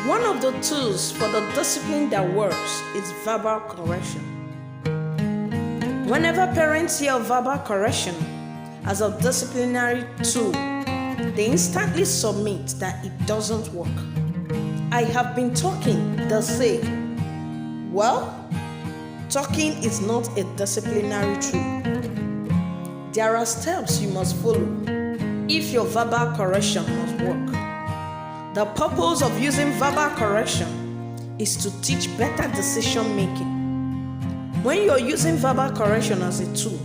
One of the tools for the discipline that works is verbal correction. Whenever parents hear verbal correction as a disciplinary tool, they instantly submit that it doesn't work. I have been talking, they'll say, well, talking is not a disciplinary tool. There are steps you must follow if your verbal correction must work. The purpose of using verbal correction is to teach better decision making. When you're using verbal correction as a tool,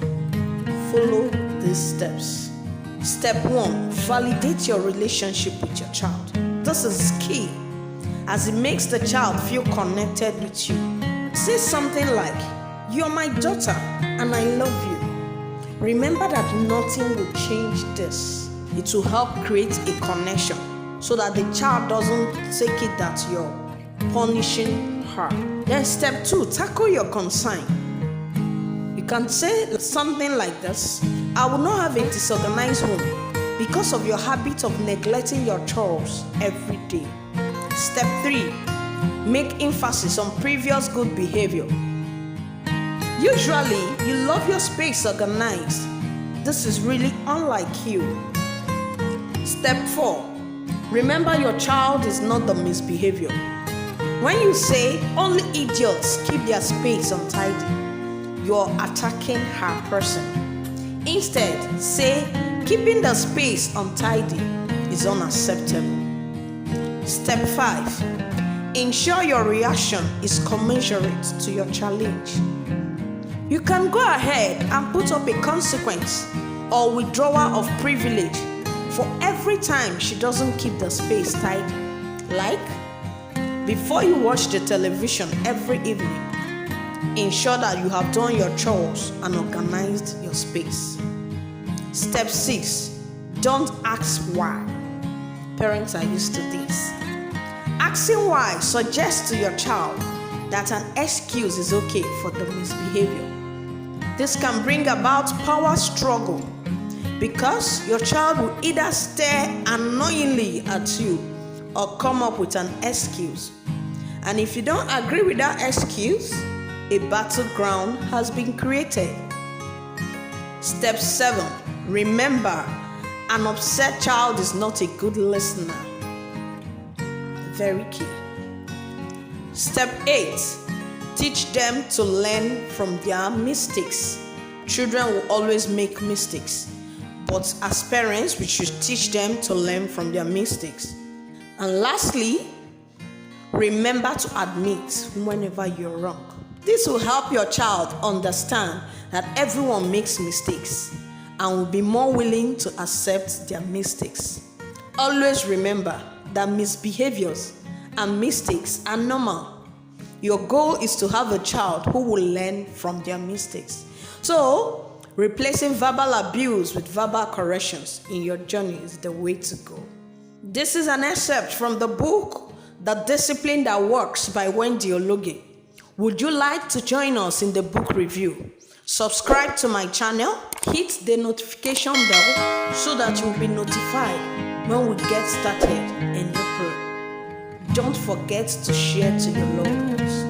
follow these steps. Step 1, validate your relationship with your child. This is key as it makes the child feel connected with you. Say something like, "You're my daughter and I love you." Remember that nothing will change this. It will help create a connection so that the child doesn't take it that you're punishing her. Then step 2, tackle your concern. You can say something like this: "I will not have a disorganized home because of your habit of neglecting your chores every day." Step 3, make emphasis on previous good behavior. Usually, you love your space organized. This is really unlike you. Step 4, remember your child is not the misbehavior. When you say only idiots keep their space untidy, you're attacking her person. Instead, say keeping the space untidy is unacceptable. Step 5, ensure your reaction is commensurate to your challenge. You can go ahead and put up a consequence or withdrawal of privilege for every time she doesn't keep the space tidy. Like, before you watch the television every evening, ensure that you have done your chores and organized your space. Step 6, don't ask why. Parents are used to this. Asking why suggests to your child that an excuse is okay for the misbehavior. This can bring about power struggle because your child will either stare annoyingly at you or come up with an excuse. And if you don't agree with that excuse, a battleground has been created. Step 7, remember, an upset child is not a good listener. Very key. Step 8, teach them to learn from their mistakes. Children will always make mistakes, but as parents, we should teach them to learn from their mistakes. And lastly, remember to admit whenever you're wrong. This will help your child understand that everyone makes mistakes and will be more willing to accept their mistakes. Always remember that misbehaviors and mistakes are normal. Your goal is to have a child who will learn from their mistakes. So, replacing verbal abuse with verbal corrections in your journey is the way to go. This is an excerpt from the book, The Discipline That Works by Wendy Ologe. Would you like to join us in the book review? Subscribe to my channel, hit the notification bell so that you'll be notified when we get started in the program. Don't forget to share to your loved ones.